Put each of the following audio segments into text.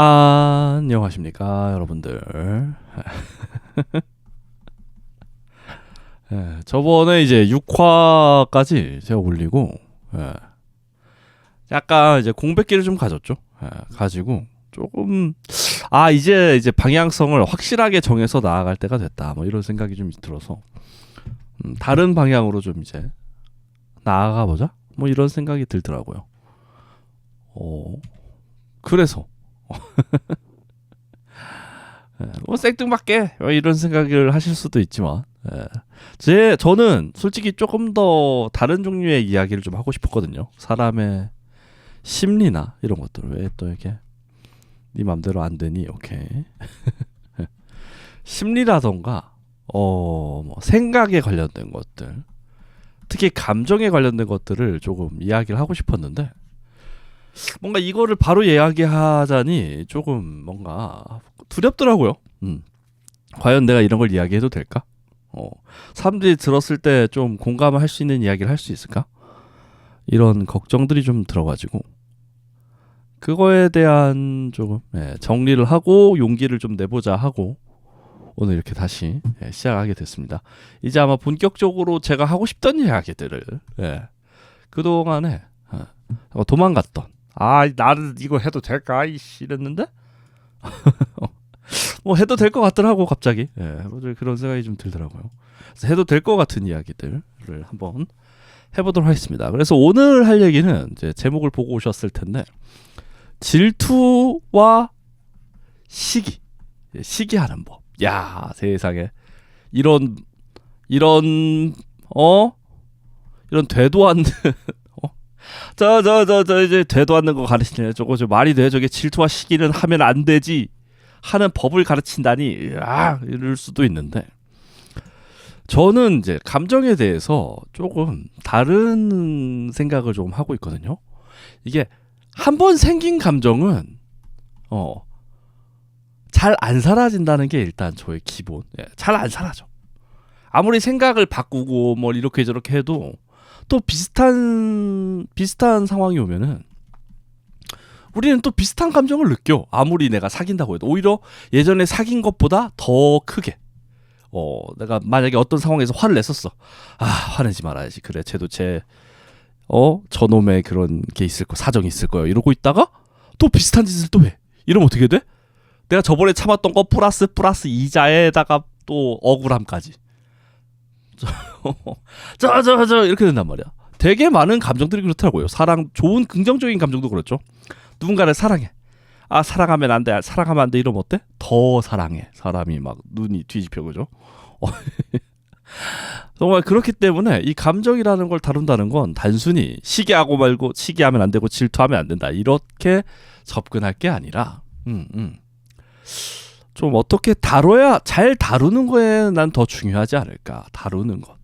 안녕하십니까 여러분들. 저번에 이제 6화까지 제가 올리고 약간 이제 공백기를 좀 가졌죠. 가지고 조금 이제 방향성을 확실하게 정해서 나아갈 때가 됐다, 뭐 이런 생각이 좀 들어서 다른 방향으로 좀 이제 나아가 보자, 뭐 이런 생각이 들더라고요. 그래서 뭐 생뚱맞게 이런 생각을 하실 수도 있지만, 저는 솔직히 조금 더 다른 종류의 이야기를 좀 하고 싶었거든요. 사람의 심리나 이런 것들. 왜 또 이렇게 네 맘대로 안 되니? 오케이. 심리라던가 뭐 생각에 관련된 것들, 특히 감정에 관련된 것들을 조금 이야기를 하고 싶었는데, 뭔가 이거를 바로 이야기하자니 조금 뭔가 두렵더라고요. 과연 내가 이런 걸 이야기해도 될까? 사람들이 들었을 때 좀 공감을 할 수 있는 이야기를 할 수 있을까? 이런 걱정들이 좀 들어가지고, 그거에 대한 조금 정리를 하고 용기를 좀 내보자 하고 오늘 이렇게 다시 시작하게 됐습니다. 이제 아마 본격적으로 제가 하고 싶던 이야기들을 그동안에 도망갔던, 나는 이거 해도 될까? 이랬는데 뭐 해도 될 것 같더라고 갑자기. 그런 생각이 좀 들더라고요. 그래서 해도 될 것 같은 이야기들을 한번 해보도록 하겠습니다. 그래서 오늘 할 얘기는 이제 제목을 보고 오셨을 텐데, 질투와 시기하는 법. 야, 세상에 이런 되도 않는 저 이제 되도 않는 거 가르치네. 저거 말이 돼? 저게 질투와 시기는 하면 안 되지 하는 법을 가르친다니, 이럴 수도 있는데, 저는 이제 감정에 대해서 조금 다른 생각을 좀 하고 있거든요. 이게 한번 생긴 감정은 잘 안 사라진다는 게 일단 저의 기본. 잘 안 사라져. 아무리 생각을 바꾸고 뭐 이렇게 저렇게 해도 또 비슷한 상황이 오면은 우리는 또 비슷한 감정을 느껴. 아무리 내가 사귄다고 해도 오히려 예전에 사귄 것보다 더 크게. 내가 만약에 어떤 상황에서 화를 냈었어. 화내지 말아야지. 그래, 쟤도 저놈의 그런 게 있을 거, 사정이 있을 거예요. 이러고 있다가 또 비슷한 짓을 또 해. 이러면 어떻게 돼? 내가 저번에 참았던 거 플러스 이자에다가 또 억울함까지. 이렇게 된단 말이야. 되게 많은 감정들이 그렇더라고요. 좋은 긍정적인 감정도 그렇죠. 누군가를 사랑해. 사랑하면 안 돼. 사랑하면 안 돼. 이러면 어때? 더 사랑해. 사람이 막 눈이 뒤집혀, 그죠? 정말 그렇기 때문에 이 감정이라는 걸 다룬다는 건 단순히 시기하고 말고, 시기하면 안 되고 질투하면 안 된다, 이렇게 접근할 게 아니라 좀 어떻게 다뤄야, 잘 다루는 거에 난 더 중요하지 않을까. 다루는 것.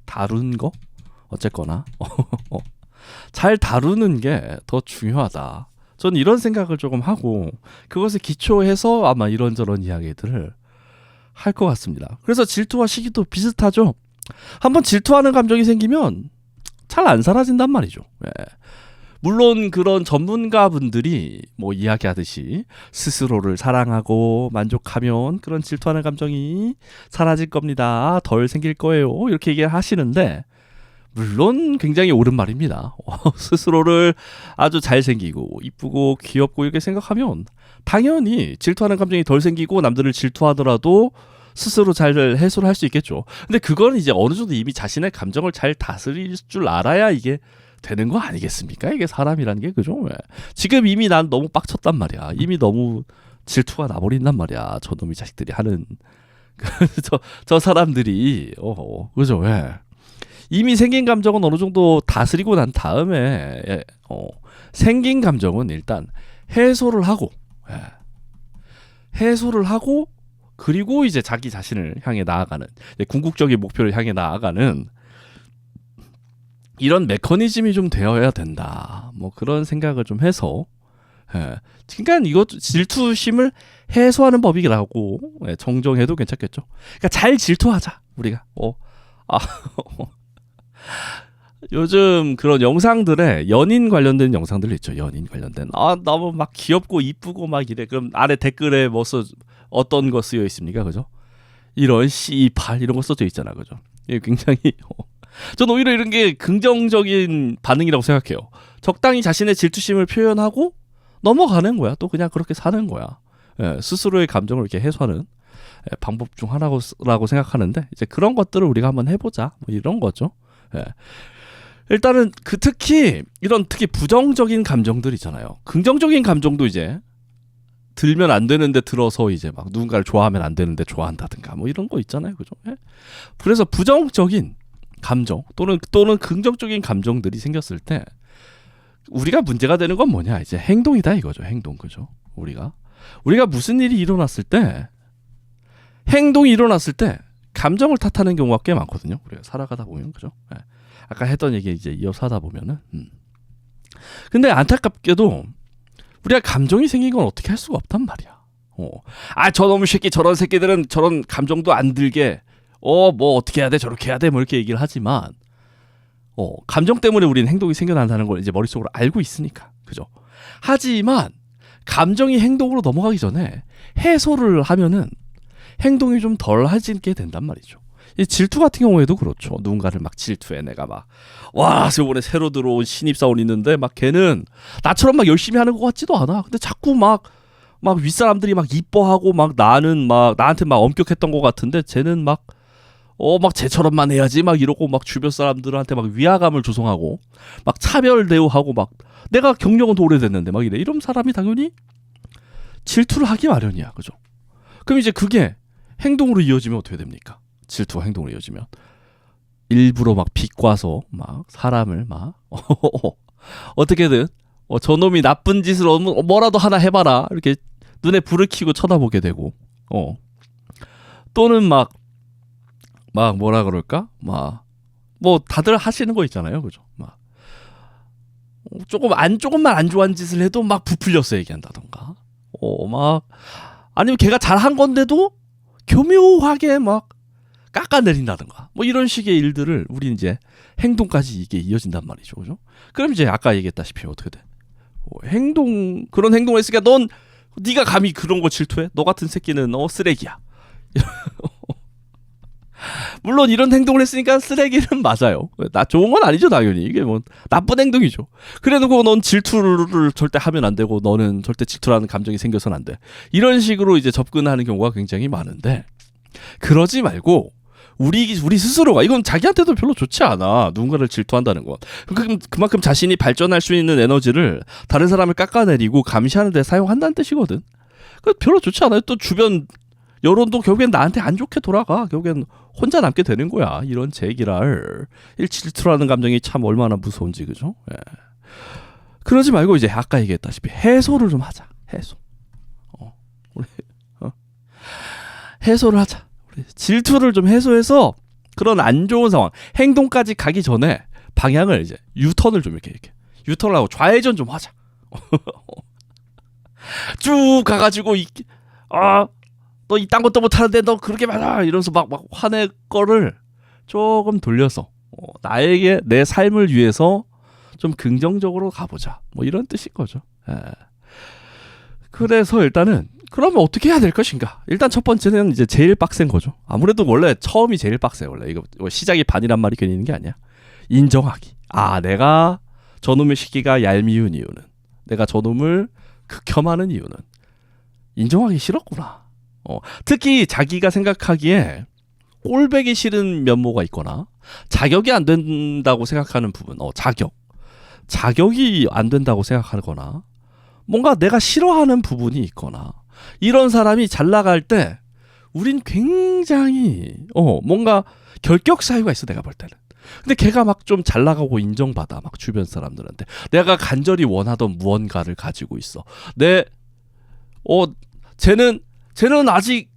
다룬 거? 어쨌거나 잘 다루는 게 더 중요하다. 전 이런 생각을 조금 하고, 그것에 기초해서 아마 이런저런 이야기들을 할 것 같습니다. 그래서 질투와 시기도 비슷하죠. 한번 질투하는 감정이 생기면 잘 안 사라진단 말이죠. 물론 그런 전문가분들이 뭐 이야기하듯이 스스로를 사랑하고 만족하면 그런 질투하는 감정이 사라질 겁니다, 덜 생길 거예요, 이렇게 얘기하시는데, 물론 굉장히 옳은 말입니다. 스스로를 아주 잘생기고 이쁘고 귀엽고 이렇게 생각하면 당연히 질투하는 감정이 덜 생기고, 남들을 질투하더라도 스스로 잘 해소를 할 수 있겠죠. 근데 그건 이제 어느 정도 이미 자신의 감정을 잘 다스릴 줄 알아야 이게 되는 거 아니겠습니까? 이게 사람이라는 게, 그죠? 지금 이미 난 너무 빡쳤단 말이야. 이미 너무 질투가 나버린단 말이야. 저놈의 자식들이 하는 저 사람들이 그죠? 이미 생긴 감정은 어느 정도 다스리고 난 다음에 생긴 감정은 일단 해소를 하고 그리고 이제 자기 자신을 향해 나아가는, 궁극적인 목표를 향해 나아가는 이런 메커니즘이 좀 되어야 된다, 뭐 그런 생각을 좀 해서, 그러니까 이것도 질투심을 해소하는 법이라고 정정해도 괜찮겠죠. 그러니까 잘 질투하자, 우리가. 요즘 그런 영상들에 연인 관련된 영상들 있죠. 연인 관련된. 너무 막 귀엽고 이쁘고 막 이래. 그럼 아래 댓글에 어떤 거 쓰여 있습니까? 그죠? 이런 C8 이런 거 써져 있잖아. 그죠? 이게 굉장히 저는 오히려 이런 게 긍정적인 반응이라고 생각해요. 적당히 자신의 질투심을 표현하고 넘어가는 거야. 또 그냥 그렇게 사는 거야. 예, 스스로의 감정을 이렇게 해소하는 방법 중 하나라고 생각하는데, 이제 그런 것들을 우리가 한번 해보자. 뭐 이런 거죠. 예. 일단은 특히 부정적인 감정들 있잖아요. 긍정적인 감정도 이제 들면 안 되는데 들어서 이제 막 누군가를 좋아하면 안 되는데 좋아한다든가 뭐 이런 거 있잖아요. 그죠? 예? 그래서 부정적인 감정 또는 긍정적인 감정들이 생겼을 때 우리가 문제가 되는 건 뭐냐? 이제 행동이다 이거죠. 행동. 그죠? 우리가 무슨 일이 일어났을 때, 행동이 일어났을 때 감정을 탓하는 경우가 꽤 많거든요. 우리가 살아가다 보면. 그죠? 예. 아까 했던 얘기 이제 이어서 하다 보면은. 근데 안타깝게도 우리가 감정이 생긴 건 어떻게 할 수가 없단 말이야. 저놈의 새끼, 저런 새끼들은 저런 감정도 안 들게 뭐 어떻게 해야 돼, 저렇게 해야 돼, 뭐 이렇게 얘기를 하지만 감정 때문에 우리는 행동이 생겨난다는 걸 이제 머릿속으로 알고 있으니까. 그죠? 하지만 감정이 행동으로 넘어가기 전에 해소를 하면은 행동이 좀 덜해지게 된단 말이죠. 이 질투 같은 경우에도 그렇죠. 누군가를 막 질투해. 내가 이번에 새로 들어온 신입사원 있는데 막 걔는 나처럼 막 열심히 하는 것 같지도 않아. 근데 자꾸 막 윗사람들이 막 이뻐하고 막 나는 막 나한테 막 엄격했던 것 같은데 쟤는 막 쟤처럼만 해야지 막 이러고 막 주변 사람들한테 막 위화감을 조성하고 막 차별 대우하고 막 내가 경력은 더 오래됐는데 막 이런 사람이 당연히 질투를 하기 마련이야. 그죠? 그럼 이제 그게 행동으로 이어지면 어떻게 됩니까? 질투가 행동으로 이어지면 일부러 막 비꼬아서 막 사람을 막 어떻게든 저놈이 나쁜 짓을 뭐라도 하나 해봐라 이렇게 눈에 불을 켜고 쳐다보게 되고 또는 막 뭐라 그럴까? 뭐 다들 하시는 거 있잖아요. 그죠? 조금만 안 좋아하는 짓을 해도 막 부풀려서 얘기한다던가 아니면 걔가 잘한 건데도 교묘하게 막 깎아내린다든가 뭐 이런 식의 일들을 우리 이제 행동까지 이게 이어진단 말이죠. 그죠? 그럼 이제 아까 얘기했다시피 어떻게 돼? 그런 행동을 했으니까 네가 감히 그런 거 질투해? 너 같은 새끼는 쓰레기야. 물론 이런 행동을 했으니까 쓰레기는 맞아요. 나 좋은 건 아니죠, 당연히. 이게 뭐 나쁜 행동이죠. 그래놓고 넌 질투를 절대 하면 안 되고 너는 절대 질투라는 감정이 생겨서는 안 돼. 이런 식으로 이제 접근하는 경우가 굉장히 많은데, 그러지 말고 우리 스스로가, 이건 자기한테도 별로 좋지 않아. 누군가를 질투한다는 건. 그만큼 자신이 발전할 수 있는 에너지를 다른 사람을 깎아내리고 감시하는 데 사용한다는 뜻이거든. 별로 좋지 않아요. 또 주변 여론도 결국엔 나한테 안 좋게 돌아가. 결국엔 혼자 남게 되는 거야. 이런 제기랄. 질투라는 감정이 참 얼마나 무서운지. 그죠? 예. 그러지 말고 이제 아까 얘기했다시피 해소를 좀 하자. 해소. 우리 해소를 하자. 우리 질투를 좀 해소해서 그런 안 좋은 상황, 행동까지 가기 전에 방향을 이제 유턴을 좀 이렇게 유턴을 하고 좌회전 좀 하자. 쭉 가가지고 너 이딴 것도 못하는데 너 그렇게 많아 이러면서 막 화낼 거를 조금 돌려서 나에게 내 삶을 위해서 좀 긍정적으로 가보자, 뭐 이런 뜻인 거죠. 예. 그래서 일단은 그러면 어떻게 해야 될 것인가? 일단 첫 번째는 이제 제일 빡센 거죠. 아무래도 원래 처음이 제일 빡세. 원래 이거 시작이 반이란 말이 괜히 있는 게 아니야. 인정하기. 내가 저놈의 시기가 얄미운 이유는, 내가 저놈을 극혐하는 이유는 인정하기 싫었구나. 특히 자기가 생각하기에 꼴배기 싫은 면모가 있거나 자격이 안 된다고 생각하는 부분, 자격이 안 된다고 생각하거나 뭔가 내가 싫어하는 부분이 있거나 이런 사람이 잘 나갈 때 우린 굉장히 뭔가 결격 사유가 있어, 내가 볼 때는. 근데 걔가 막 좀 잘 나가고 인정받아, 막 주변 사람들한테. 내가 간절히 원하던 무언가를 가지고 있어. 쟤는 아직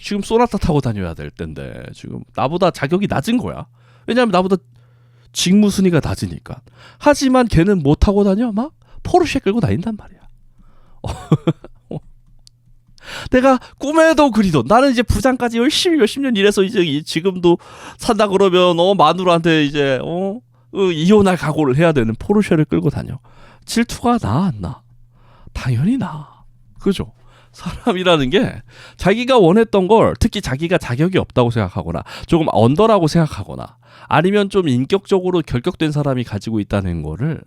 지금 소나타 타고 다녀야 될 텐데 지금 나보다 자격이 낮은 거야. 왜냐하면 나보다 직무 순위가 낮으니까. 하지만 걔는 뭐 타고 다녀? 막 포르쉐 끌고 다닌단 말이야. 내가 꿈에도 그리던 나는 이제 부장까지 열심히 몇십 년 일해서 이제 지금도 산다 그러면 마누라한테 이제 이혼할 각오를 해야 되는 포르쉐를 끌고 다녀. 질투가 나 안 나? 당연히 나. 그죠? 사람이라는 게 자기가 원했던 걸 특히 자기가 자격이 없다고 생각하거나 조금 언더라고 생각하거나 아니면 좀 인격적으로 결격된 사람이 가지고 있다는 거를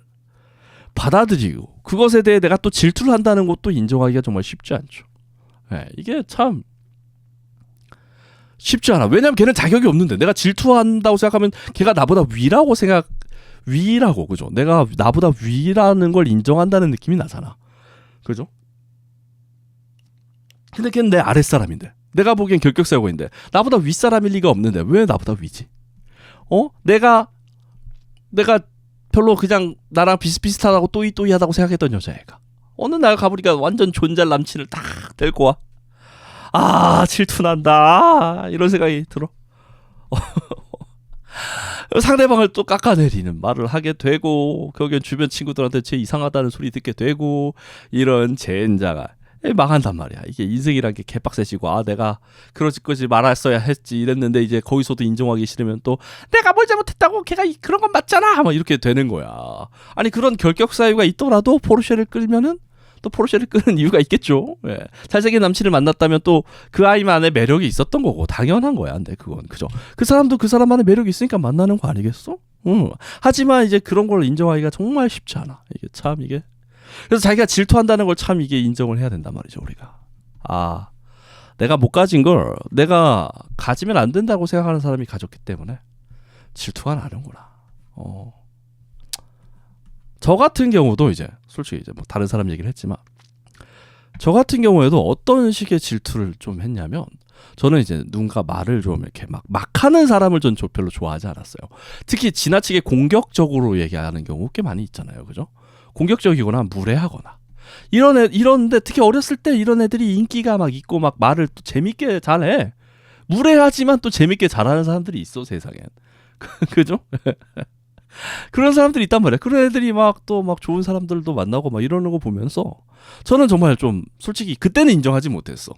받아들이고 그것에 대해 내가 또 질투를 한다는 것도 인정하기가 정말 쉽지 않죠. 네, 이게 참 쉽지 않아. 왜냐면 걔는 자격이 없는데 내가 질투한다고 생각하면 걔가 나보다 위라고 그죠? 내가 나보다 위라는 걸 인정한다는 느낌이 나잖아. 그죠? 근데 걔는 내 아랫사람인데 내가 보기엔 결격사고인데 나보다 윗사람일 리가 없는데 왜 나보다 위지? 내가 별로 그냥 나랑 비슷비슷하다고 또이또이하다고 생각했던 여자애가 어느 날 가보니까 완전 존잘 남친을 딱 데리고 와. 질투난다 이런 생각이 들어. 상대방을 또 깎아내리는 말을 하게 되고 거기엔 주변 친구들한테 쟤 이상하다는 소리 듣게 되고 이런 젠장아 망한단 말이야. 이게 인생이란 게 개빡세지고 내가 그러지 말았어야 했지 이랬는데 이제 거기서도 인정하기 싫으면 또 내가 뭘 잘못했다고 걔가 그런 건 맞잖아 막 이렇게 되는 거야. 아니 그런 결격 사유가 있더라도 포르쉐를 끌면은 또 포르쉐를 끄는 이유가 있겠죠. 예. 잘생긴 남친을 만났다면 또 그 아이만의 매력이 있었던 거고 당연한 거야. 근데 그건 그죠. 그 사람도 그 사람만의 매력이 있으니까 만나는 거 아니겠어? 하지만 이제 그런 걸 인정하기가 정말 쉽지 않아. 이게 참 이게 그래서 자기가 질투한다는 걸 참 이게 인정을 해야 된단 말이죠. 우리가 내가 못 가진 걸 내가 가지면 안 된다고 생각하는 사람이 가졌기 때문에 질투가 나는구나. 저 같은 경우도 이제 솔직히 이제 뭐 다른 사람 얘기를 했지만 저 같은 경우에도 어떤 식의 질투를 좀 했냐면 저는 이제 누군가 말을 좀 이렇게 막 하는 사람을 전 별로 좋아하지 않았어요. 특히 지나치게 공격적으로 얘기하는 경우 꽤 많이 있잖아요. 그죠? 공격적이거나 무례하거나 이런데 특히 어렸을 때 이런 애들이 인기가 막 있고 막 말을 또 재밌게 잘해. 무례하지만 또 재밌게 잘하는 사람들이 있어 세상엔. 그죠? 그런 사람들이 있단 말이야. 그런 애들이 막 좋은 사람들도 만나고 막 이러는 거 보면서 저는 정말 좀 솔직히 그때는 인정하지 못했어.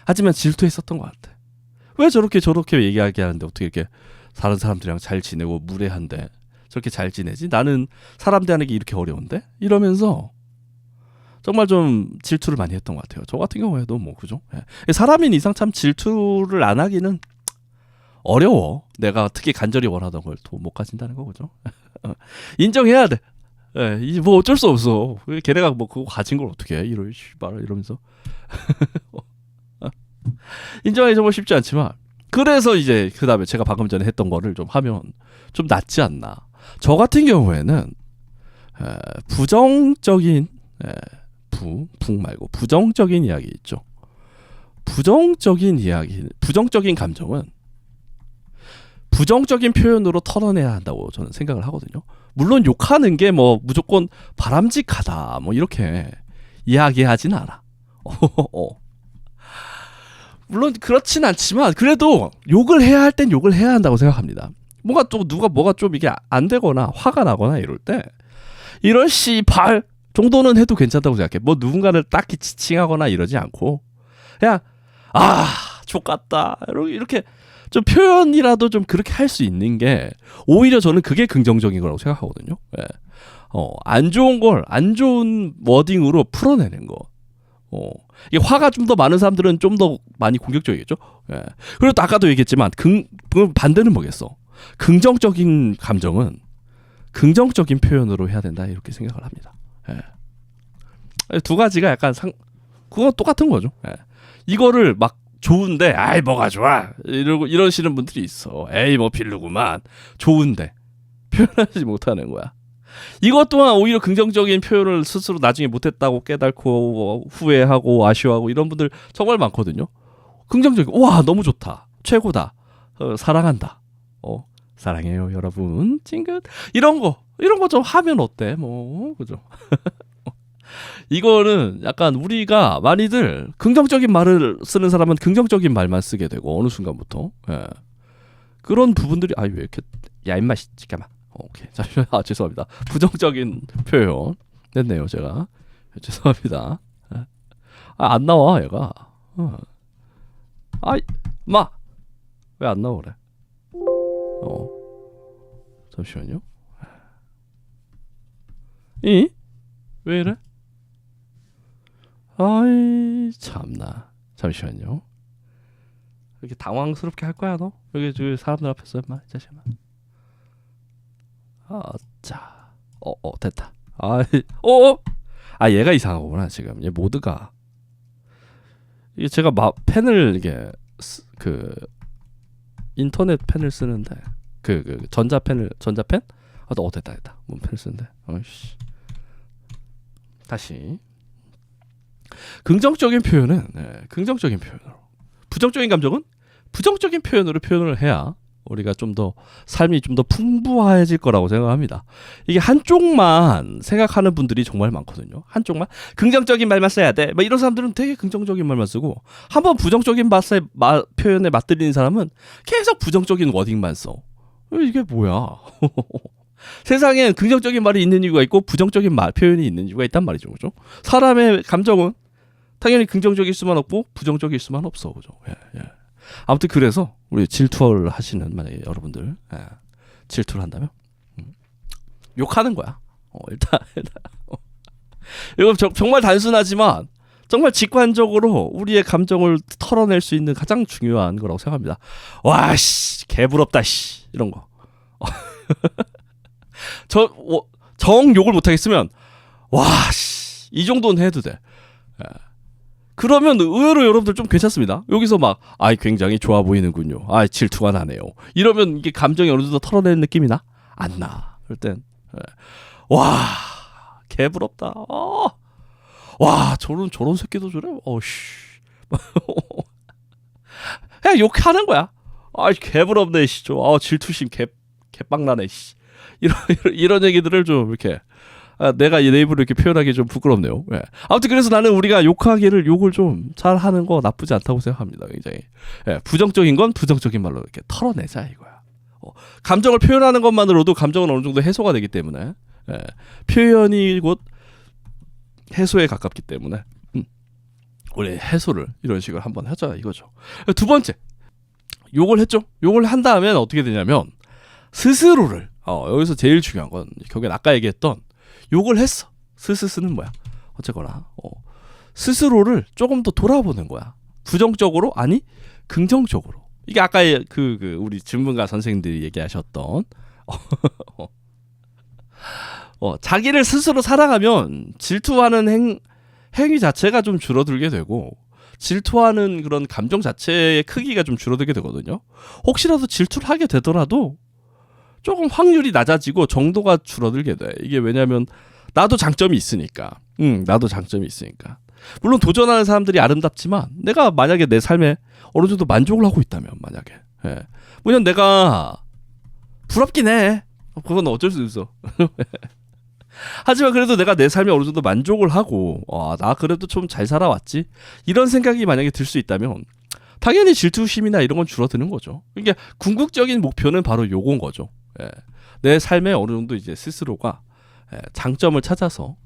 하지만 질투했었던 것 같아. 왜 저렇게 얘기하게 하는데 어떻게 이렇게 다른 사람들이랑 잘 지내고 무례한데 저렇게 잘 지내지? 나는 사람 대하는 게 이렇게 어려운데? 이러면서 정말 좀 질투를 많이 했던 것 같아요. 저 같은 경우에도 뭐 그죠? 사람인 이상 참 질투를 안 하기는 어려워. 내가 특히 간절히 원하던 걸 또 못 가진다는 거 그죠? 인정해야 돼. 이제 뭐 어쩔 수 없어. 걔네가 뭐 그거 가진 걸 어떻게 해? 이러면서 인정하기 정말 쉽지 않지만 그래서 이제 그 다음에 제가 방금 전에 했던 거를 좀 하면 좀 낫지 않나. 저 같은 경우에는 부정적인 부 말고 부정적인 이야기 있죠. 부정적인 감정은 부정적인 표현으로 털어내야 한다고 저는 생각을 하거든요. 물론 욕하는 게 뭐 무조건 바람직하다 뭐 이렇게 이야기하진 않아. 물론 그렇진 않지만 그래도 욕을 해야 할 땐 욕을 해야 한다고 생각합니다. 뭐가 좀 이게 안 되거나 화가 나거나 이럴 때 이런 씨발 정도는 해도 괜찮다고 생각해. 뭐 누군가를 딱히 지칭하거나 이러지 않고 그냥 족같다 이렇게 좀 표현이라도 좀 그렇게 할 수 있는 게 오히려 저는 그게 긍정적인 거라고 생각하거든요. 안 좋은 워딩으로 풀어내는 거. 이게 화가 좀 더 많은 사람들은 좀 더 많이 공격적이겠죠. 그리고 또 아까도 얘기했지만 반대는 뭐겠어? 긍정적인 감정은 긍정적인 표현으로 해야 된다 이렇게 생각을 합니다. 두 가지가 약간 그건 똑같은 거죠. 이거를 막 좋은데 뭐가 좋아 이러시는 분들이 있어. 뭐 필르구만. 좋은데 표현하지 못하는 거야. 이것 또한 오히려 긍정적인 표현을 스스로 나중에 못했다고 깨닫고 후회하고 아쉬워하고 이런 분들 정말 많거든요. 긍정적인 와 너무 좋다 최고다 사랑한다 사랑해요 여러분 찡긋 이런 거 좀 하면 어때 뭐 그죠? 이거는 약간 우리가 많이들 긍정적인 말을 쓰는 사람은 긍정적인 말만 쓰게 되고 어느 순간부터 그런 부분들이 왜 이렇게 임마 잠깐만 오케이 잠시만 죄송합니다. 부정적인 표현 냈네요 제가. 죄송합니다. 안 나와 얘가. 아이 마 왜 안 나오래? 잠시만요. 이? 왜 이래? 아이 참나. 잠시만요. 이렇게 당황스럽게 할 거야 너? 여기 저 사람들 앞에서 인마 이 자식아. 자. 됐다. 얘가 이상한 거구나 지금. 얘 모드가 이게 제가 펜을 이게 그 인터넷 펜을 쓰는데 그 전자펜? 됐다. 뭔 펜을 쓰는데. 어이씨. 다시. 긍정적인 표현은 긍정적인 표현으로, 부정적인 감정은 부정적인 표현으로 표현을 해야 우리가 좀 더 삶이 좀 더 풍부해질 거라고 생각합니다. 이게 한쪽만 생각하는 분들이 정말 많거든요. 한쪽만 긍정적인 말만 써야 돼. 이런 사람들은 되게 긍정적인 말만 쓰고, 한번 부정적인 표현에 맞들리는 사람은 계속 부정적인 워딩만 써. 이게 뭐야? 세상엔 긍정적인 말이 있는 이유가 있고 부정적인 표현이 있는 이유가 있단 말이죠, 그죠? 사람의 감정은 당연히 긍정적일 수만 없고 부정적일 수만 없어, 그죠? 예. 아무튼 그래서 우리 질투를 하시는 만약에 여러분들 질투를 한다면 욕하는 거야. 일단 이거 정말 단순하지만 정말 직관적으로 우리의 감정을 털어낼 수 있는 가장 중요한 거라고 생각합니다. 와씨 개부럽다 씨 이런 거. 정 욕을 못하겠으면 와씨 이 정도는 해도 돼. 그러면 의외로 여러분들 좀 괜찮습니다. 여기서 굉장히 좋아 보이는군요. 질투가 나네요. 이러면 이게 감정이 어느 정도 털어내는 느낌이 나? 안 나. 그럴 땐 와 개부럽다. 와 저런 새끼도 저래. 씨. 그냥 욕하는 거야. 개부럽네 씨. 질투심 개빵나네 씨. 이런 얘기들을 좀 이렇게 내가 내 입으로 이렇게 표현하기 좀 부끄럽네요. 아무튼 그래서 나는 우리가 욕을 좀 잘하는 거 나쁘지 않다고 생각합니다. 굉장히 부정적인 건 부정적인 말로 이렇게 털어내자 이거야. 감정을 표현하는 것만으로도 감정은 어느 정도 해소가 되기 때문에 표현이 곧 해소에 가깝기 때문에 우리 해소를 이런 식으로 한번 하자 이거죠. 두 번째, 욕을 했죠. 욕을 한 다음엔 어떻게 되냐면 스스로를 여기서 제일 중요한 건 결국엔 아까 얘기했던 욕을 했어. 스스스는 뭐야? 어쨌거나 스스로를 조금 더 돌아보는 거야. 부정적으로 아니 긍정적으로. 이게 아까 우리 전문가 선생님들이 얘기하셨던 자기를 스스로 사랑하면 질투하는 행위 자체가 좀 줄어들게 되고 질투하는 그런 감정 자체의 크기가 좀 줄어들게 되거든요. 혹시라도 질투를 하게 되더라도 조금 확률이 낮아지고 정도가 줄어들게 돼. 이게 왜냐면 나도 장점이 있으니까. 물론 도전하는 사람들이 아름답지만 내가 만약에 내 삶에 어느 정도 만족을 하고 있다면 만약에 물론 내가 부럽긴 해. 그건 어쩔 수 없어. 하지만 그래도 내가 내 삶에 어느 정도 만족을 하고 나 그래도 좀 잘 살아왔지 이런 생각이 만약에 들 수 있다면 당연히 질투심이나 이런 건 줄어드는 거죠. 이게 궁극적인 목표는 바로 요건 거죠. 내 삶에 어느 정도 이제 스스로가 장점을 찾아서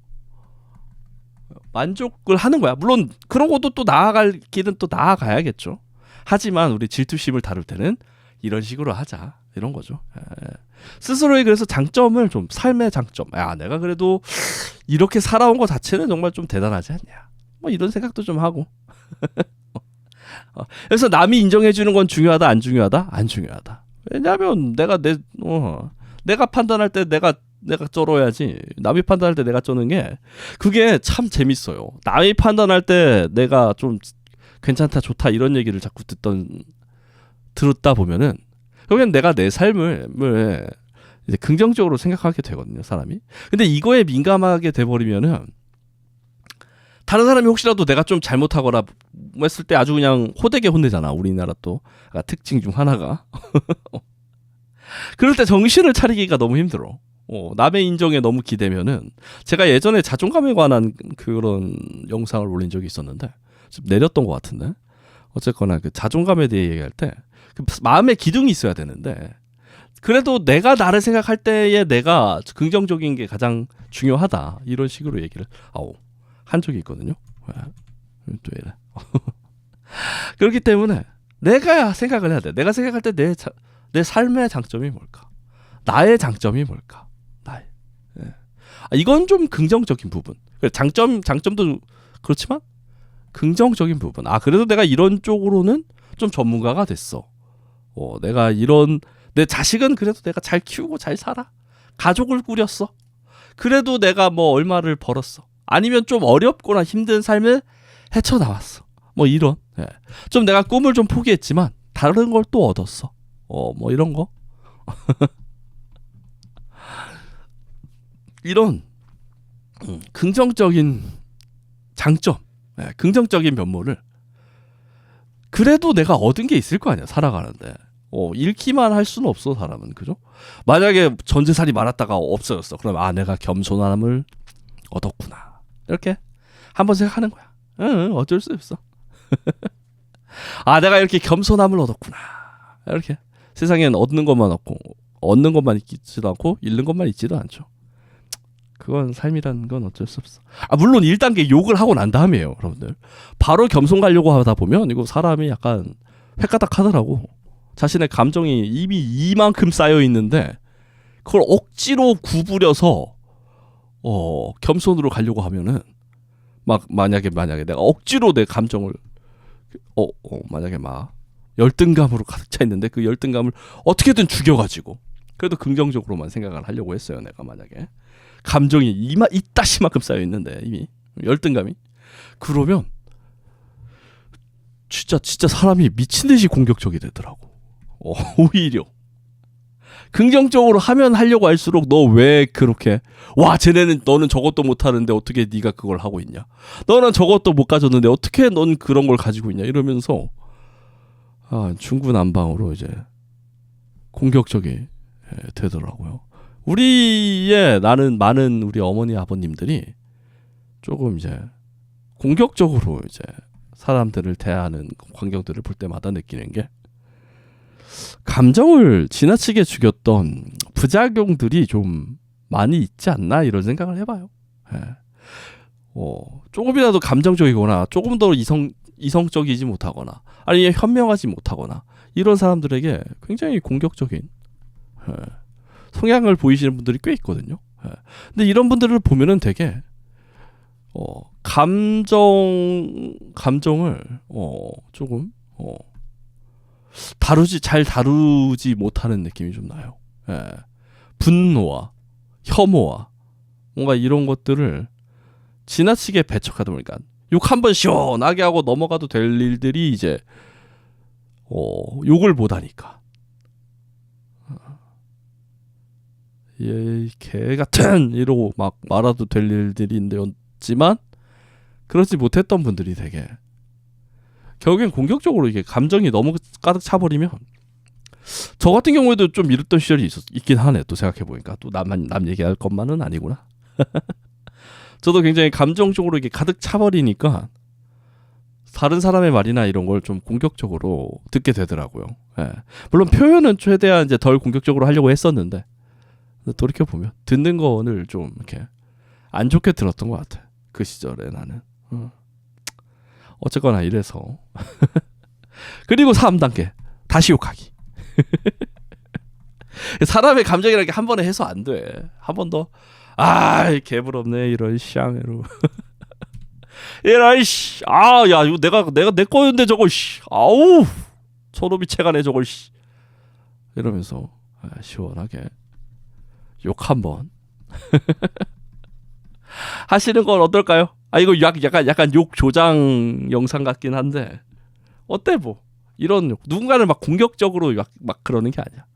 만족을 하는 거야. 물론 그런 것도 또 나아갈 길은 또 나아가야겠죠. 하지만 우리 질투심을 다룰 때는 이런 식으로 하자 이런 거죠. 스스로의 그래서 장점을 좀 삶의 장점. 내가 그래도 이렇게 살아온 것 자체는 정말 좀 대단하지 않냐. 이런 생각도 좀 하고. 그래서 남이 인정해주는 건 중요하다 안 중요하다? 안 중요하다. 왜냐하면 내가 판단할 때 내가 쩔어야지. 남이 판단할 때 내가 쩌는 게 그게 참 재밌어요. 남이 판단할 때 내가 좀 괜찮다 좋다 이런 얘기를 자꾸 들었다 보면은 그러면 내가 내 삶을 이제 긍정적으로 생각하게 되거든요, 사람이. 근데 이거에 민감하게 돼버리면은 다른 사람이 혹시라도 내가 좀 잘못하거나 했을 때 아주 그냥 호되게 혼내잖아. 우리나라 또 특징 중 하나가. 그럴 때 정신을 차리기가 너무 힘들어. 남의 인정에 너무 기대면은 제가 예전에 자존감에 관한 그런 영상을 올린 적이 있었는데 좀 내렸던 것 같은데 어쨌거나 그 자존감에 대해 얘기할 때 그 마음의 기둥이 있어야 되는데 그래도 내가 나를 생각할 때에 내가 긍정적인 게 가장 중요하다 이런 식으로 얘기를 한 적이 있거든요. 또 이래. 그렇기 때문에 내가 생각을 해야 돼. 내가 생각할 때 내 삶의 장점이 뭘까? 나의 장점이 뭘까? 나의. 예. 이건 좀 긍정적인 부분. 장점도 그렇지만 긍정적인 부분. 그래도 내가 이런 쪽으로는 좀 전문가가 됐어. 내가 내 자식은 그래도 내가 잘 키우고 잘 살아. 가족을 꾸렸어. 그래도 내가 뭐 얼마를 벌었어. 아니면 좀 어렵거나 힘든 삶을 헤쳐나왔어. 뭐 이런. 예. 좀 내가 꿈을 좀 포기했지만 다른 걸 또 얻었어. 뭐 이런 거. 이런 긍정적인 장점, 긍정적인 면모를 그래도 내가 얻은 게 있을 거 아니야, 살아가는데. 잃기만 할 수는 없어, 사람은. 그죠? 만약에 전재산이 많았다가 없어졌어. 그럼 내가 겸손함을 얻었구나. 이렇게 한번 생각하는 거야. 어쩔 수 없어. 내가 이렇게 겸손함을 얻었구나. 이렇게. 세상엔 얻는 것만 없고, 얻는 것만 있지도 않고, 잃는 것만 있지도 않죠. 그건 삶이라는 건 어쩔 수 없어. 물론 1단계 욕을 하고 난 다음이에요, 여러분들. 바로 겸손 가려고 하다 보면 이거 사람이 약간 획가닥 하더라고. 자신의 감정이 이미 이만큼 쌓여 있는데 그걸 억지로 구부려서 겸손으로 가려고 하면은 만약에 내가 억지로 내 감정을 만약에 열등감으로 가득 차 있는데 그 열등감을 어떻게든 죽여가지고 그래도 긍정적으로만 생각을 하려고 했어요. 내가 만약에 감정이 이따시만큼 쌓여 있는데 이미 열등감이 그러면 진짜 사람이 미친 듯이 공격적이 되더라고. 오히려 긍정적으로 하려고 할수록 너 왜 그렇게 너는 저것도 못하는데 어떻게 네가 그걸 하고 있냐, 너는 저것도 못 가졌는데 어떻게 넌 그런 걸 가지고 있냐 이러면서 중구난방으로 이제 공격적이 되더라고요. 우리의 많은 우리 어머니 아버님들이 조금 이제 공격적으로 이제 사람들을 대하는 광경들을 볼 때마다 느끼는 게 감정을 지나치게 죽였던 부작용들이 좀 많이 있지 않나 이런 생각을 해봐요. 조금이라도 감정적이거나 조금 더 이성적이지 못하거나 아니면 현명하지 못하거나 이런 사람들에게 굉장히 공격적인 성향을 보이시는 분들이 꽤 있거든요. 근데 이런 분들을 보면은 되게 감정을 조금 잘 다루지 못하는 느낌이 좀 나요. 분노와 혐오와 뭔가 이런 것들을 지나치게 배척하다 보니까 욕 한번 시원하게 하고 넘어가도 될 일들이 이제 욕을 못하니까 개 같은 이러고 막 말아도 될 일들이었지만 그렇지 못했던 분들이 되게 결국엔 공격적으로 이게 감정이 너무 가득 차버리면 저 같은 경우에도 좀 이랬던 시절이 있긴 하네. 또 생각해보니까 또 남 얘기할 것만은 아니구나. 저도 굉장히 감정적으로 이게 가득 차버리니까 다른 사람의 말이나 이런 걸 좀 공격적으로 듣게 되더라고요. 물론 표현은 최대한 이제 덜 공격적으로 하려고 했었는데 돌이켜보면 듣는 거를 좀 이렇게 안 좋게 들었던 것 같아. 그 시절에 나는. 어쨌거나 이래서 그리고 3단계 다시 욕하기. 사람의 감정이라는 게 한 번에 해서 안 돼. 한 번 더 개부럽네 이런 샹으로. 이런 야 이거 내가 내 거였는데 저거 아우 저놈이 채가네 저걸 이러면서 시원하게 욕 한 번 하시는 건 어떨까요? 이거 약간 욕 조장 영상 같긴 한데 어때 뭐 이런 욕 누군가를 막 공격적으로 막 그러는 게 아니야.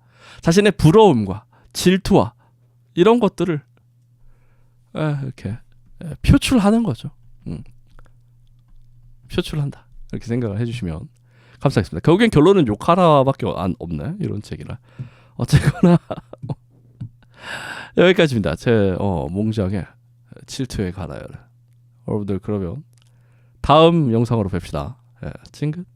자신의 부러움과 질투와 이런 것들을 이렇게 표출하는 거죠. 표출한다 이렇게 생각을 해주시면 감사하겠습니다. 결국엔 결론은 욕하라밖에 없네 이런 책이라. 어쨌거나 여기까지입니다. 제 몽장의 질투에 관하여. 여러분들 그러면 다음 영상으로 뵙시다. 찡긋.